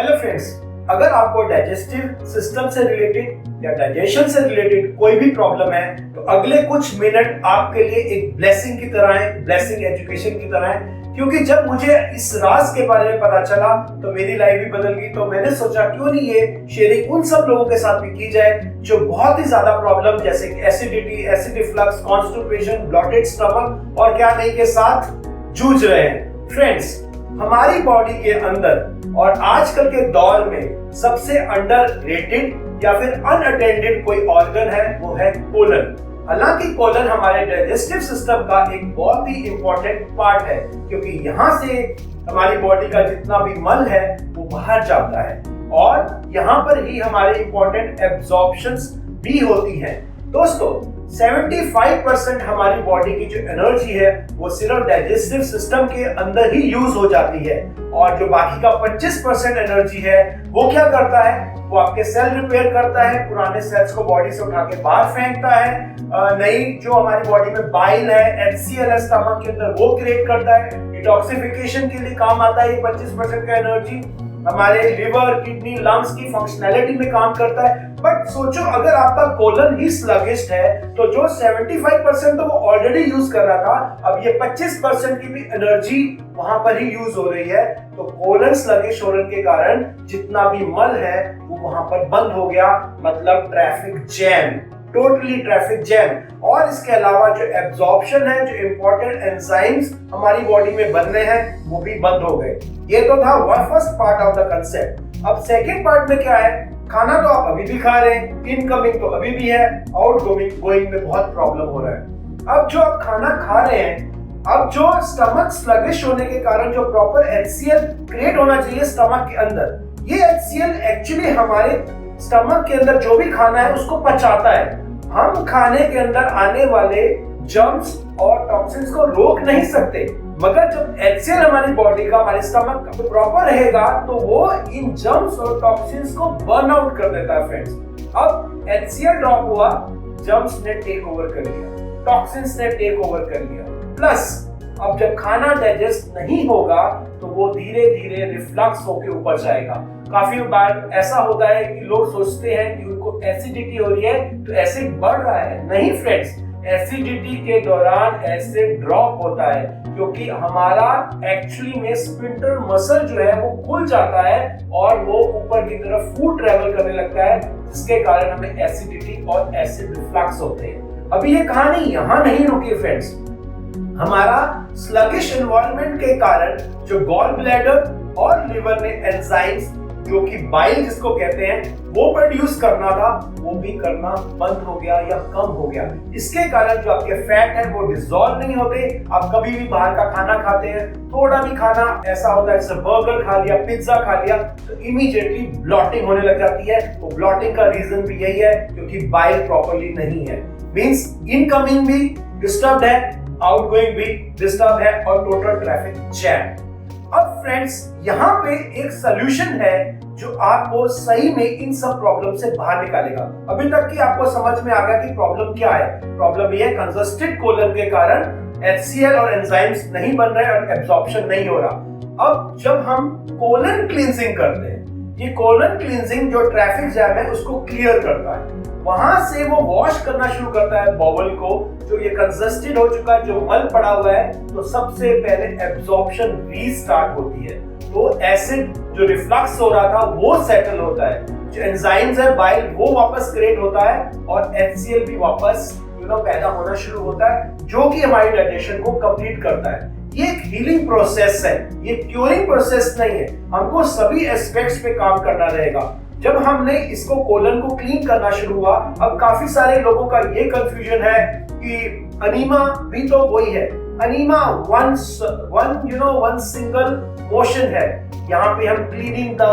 Hello friends, अगर आपको digestive system से रिलेटेड या डाइजेशन से रिलेटेड कोई भी प्रॉब्लम है तो अगले कुछ मिनट आपके लिए एक ब्लेसिंग की तरह है, ब्लेसिंग एजुकेशन की तरह है। क्योंकि जब मुझे इस राज के बारे में पता चला तो मेरी लाइफ भी बदल गई। तो मैंने सोचा क्यों नहीं ये शेयरिंग उन सब लोगों के साथ भी की जाए जो बहुत ही ज्यादा प्रॉब्लम जैसे कि acidity, acid reflux, constipation, blotted stomach और क्या नहीं के साथ जूझ रहे हैं। फ्रेंड्स, हमारी बॉडी के अंदर और आजकल के दौर में सबसे अंडररेटेड या फिर अनअटेंडेड कोई ऑर्गन है, वो है कोलन। हालांकि कोलन हमारे डाइजेस्टिव सिस्टम का एक बहुत ही इंपॉर्टेंट पार्ट है, क्योंकि यहाँ से हमारी बॉडी का जितना भी मल है वो बाहर जाता है और यहाँ पर ही हमारे इंपॉर्टेंट एब्जॉर्प्शंस भी होती हैं। दोस्तों, 75% हमारी बॉडी की जो एनर्जी है वो सिर्फ डाइजेस्टिव सिस्टम के अंदर ही यूज हो जाती है और जो बाकी का 25% एनर्जी है वो क्या करता है, वो आपके सेल रिपेयर करता है, पुराने सेल्स को बॉडी से उठा के बाहर फेंकता है, नई जो हमारी बॉडी में बाइल है, HCl है स्टमक के अंदर, वो क्रिएट करता है, डिटॉक्सिफिकेशन के लिए काम आता है ये 25% का एनर्जी, हमारे लिवर, किडनी, लंग्स की फंक्शनैलिटी में काम करता है। बट सोचो, अगर आपका कोलन ही स्लगिश है तो जो 75% तो वो ऑलरेडी यूज कर रहा था, अब ये 25% की भी एनर्जी वहां पर ही यूज हो रही है। तो कोलन स्लगिश होने के कारण जितना भी मल है वो वहां पर बंद हो गया, मतलब traffic jam, totally traffic jam. और इसके अलावा जो एब्जॉर्प्शन है, जो इंपॉर्टेंट एंजाइम्स हमारी बॉडी में बनने हैं वो भी बंद हो गए। ये तो था first part of the concept. अब सेकंड पार्ट में क्या है, खाना तो आप अभी भी खा रहे हैं, इनकमिंग तो अभी भी है, आउटगोइंग में बहुत प्रॉब्लम हो रहा है। अब जो आप खाना खा रहे हैं, अब जो स्टमक स्लगिश होने के कारण जो प्रॉपर HCl क्रिएट होना चाहिए स्टमक के अंदर, ये HCl एक्चुअली हमारे स्टमक के अंदर जो भी खाना है उसको पचाता है। हम खाने के अंदर आने वाले जर्म्स और टॉक्सिन्स को रोक नहीं सकते, मगर जब HCl हमारी बॉडी का, हमारे स्टमक का प्रॉपर रहेगा तो वो इन जर्म्स और टॉक्सिन्स को बर्न आउट कर देता है। फ्रेंड्स, अब HCl ड्रॉप हुआ, जर्म्स ने टेक ओवर कर लिया, टॉक्सिन्स ने टेक ओवर कर लिया, प्लस अब जब खाना डाइजेस्ट नहीं होगा तो वो धीरे धीरे रिफ्लक्स होके ऊपर जाएगा। काफी बार ऐसा होता है कि लोग सोचते हैं कि उनको एसिडिटी हो रही है तो एसिड बढ़ रहा है। नहीं फ्रेंड्स, एसिडिटी के दौरान एसिड ड्रॉप होता है, क्योंकि हमारा एक्चुअली में स्फिंक्टर मसल जो है वो खुल जाता है और वो ऊपर की तरफ फूड ट्रेवल करने लगता है, जिसके कारण हमें एसिडिटी और एसिड रिफ्लक्स होते हैं। अभी ये कहानी यहाँ नहीं रुकी फ्रेंड्स, हमारा स्लगिश एनवायरनमेंट के कारण जो गॉल ब्लैडर और लिवर ने एंजाइम्स, जो कि बाइल जिसको कहते हैं, वो प्रोड्यूस करना था, वो भी करना बंद हो गया या कम हो गया। इसके कारण जो आपके फैट है वो डिसॉल्व नहीं होते। आप कभी भी बाहर का खाना खाते हैं, थोड़ा भी खाना ऐसा होता है जैसे बर्गर खा लिया, पिज्जा खा लिया, तो इमीडिएटली ब्लॉटिंग होने लग जाती है। वो ब्लॉटिंग का रीजन भी यही है क्योंकि बाइल प्रॉपर्ली नहीं है। मींस इनकमिंग भी डिस्टर्ब है, आउटगोइंग भी डिस्टर्ब है और टोटल ट्रैफिक जैम। अब फ्रेंड्स, यहाँ पे एक सॉल्यूशन है जो आपको सही में इन सब प्रॉब्लम से बाहर निकालेगा। अभी तक की आपको समझ में आ गया कि प्रॉब्लम क्या है। प्रॉब्लम ये है, कंजस्टेड कोलन के कारण HCl और एंजाइम्स नहीं बन रहे और एब्जॉर्प्शन नहीं हो रहा। अब जब हम कोलन क्लींजिंग करते हैं, ये कोलन क्लींजिंग जो ट्रैफिक जैम है उसको क्लियर करता है, वहां से वो वॉश करना शुरू करता है बॉवल को, जो ये कंजस्टेड हो चुका है, जो मल पड़ा हुआ है, तो सबसे पहले एब्जॉर्प्शन रीस्टार्ट होती है। तो एसिड जो रिफ्लक्स हो रहा था वो सेटल होता है, जो एंजाइम्स है, बाइल, वो वापस क्रिएट होता है और HCl भी वापस पैदा होना शुरू होता है, जो कि हमारी डाइजेशन को कंप्लीट करता है। ये एक हीलिंग प्रोसेस है, ये क्यूरिंग प्रोसेस नहीं है। हमको सभी एस्पेक्ट्स पे काम करना रहेगा। जब हमने इसको कोलन को क्लीन करना शुरू हुआ, अब काफी सारे लोगों का ये कंफ्यूजन है कि अनीमा भी तो वही है। अनीमा वन सिंगल मोशन है। यहाँ पे हम क्लीनिंग द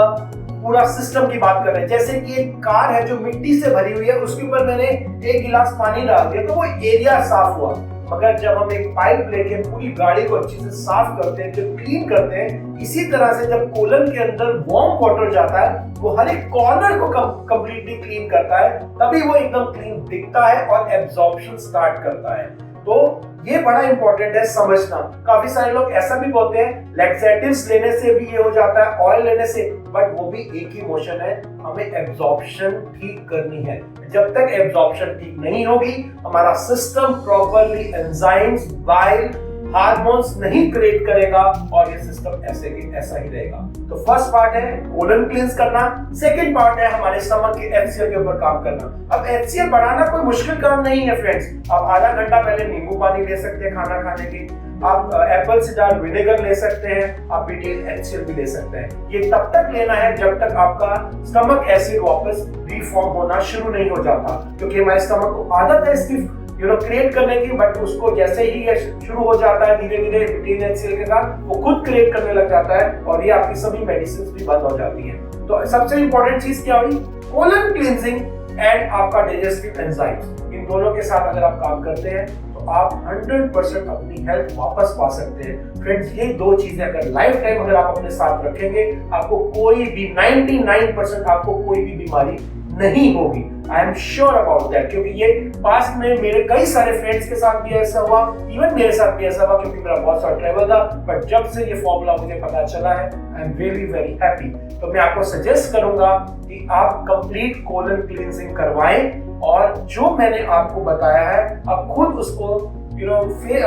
पूरा सिस्टम की बात कर रहे हैं। जैसे कि एक कार है जो मिट्टी से भरी हुई है, उसके ऊपर मैंने 1 गिलास पानी डाल दिया तो वो एरिया साफ हुआ, मगर जब हम एक पाइप लेके पूरी गाड़ी को अच्छे से साफ करते हैं, जब क्लीन करते हैं, इसी तरह से जब कोलन के अंदर वार्म वाटर जाता है वो हर एक कॉर्नर को कंप्लीटली क्लीन करता है, तभी वो एकदम क्लीन दिखता है और एब्जॉर्प्शन स्टार्ट करता है। तो ये बड़ा इंपॉर्टेंट है समझना। काफी सारे लोग ऐसा भी बोलते हैं लैक्सेटिव्स लेने से भी ये हो जाता है, ऑयल लेने से, बट वो भी एक ही मोशन है, हमें एब्जॉर्प्शन ठीक करनी है। जब तक एब्जॉर्प्शन ठीक नहीं होगी, हमारा system properly enzymes, bile, hormones नहीं क्रिएट करेगा और ये सिस्टम ऐसे के ऐसा ही रहेगा। तो फर्स्ट पार्ट है कोलन क्लींस करना, सेकंड पार्ट है हमारे स्टमक के HCl के ऊपर काम करना। अब HCl बढ़ाना कोई मुश्किल काम नहीं है फ्रेंड्स। आप आधा घंटा पहले नींबू पानी ले सकते हैं खाना खाने के, आप एप्पल सिडार विनेगर ले सकते हैं, आप बीटेल HCl भी ले सकते हैं। ये तब तक लेना है जब तक आपका स्टमक एसिड वापस रीफॉर्म होना शुरू नहीं हो जाता, क्योंकि हमारे स्टमक को आदत है इसकी क्रिएट करने की, बट उसको जैसे ही ये शुरू हो जाता है धीरे धीरे बीटेल HCl के साथ वो खुद क्रिएट करने लग जाता है और ये आपकी सभी मेडिसिन भी बंद हो जाती हैं। तो सबसे इंपॉर्टेंट चीज क्या हुई? कोलन क्लींजिंग एंड आपका डाइजेस्टिव एंजाइम्स, इन दोनों के साथ अगर आप काम करते हैं तो आप 100% अपनी हेल्थ वापस पा सकते हैं। फ्रेंड्स, ये दो चीजें अगर लाइफ टाइम अगर आप अपने साथ रखेंगे, आपको कोई भी 99% आपको कोई भी बीमारी नहीं होगी। I am sure about that, क्योंकि ये पास्ट में मेरे कई सारे फ्रेंड्स के साथ भी ऐसा हुआ, इवन मेरे साथ भी ऐसा हुआ, क्योंकि मेरा बहुत सारा ट्रैवल था। बट जब से ये फॉर्मूला मुझे पता चला है, I am very very happy. तो मैं आपको सजेस्ट करूंगा कि आप कंप्लीट कोलन क्लींजिंग करवाएं और जो मैंने आपको बताया है आप खुद उसको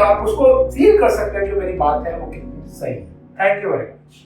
आप उसको फील कर सकते हैं कि मेरी बात है वो कितनी सही। Thank you very much.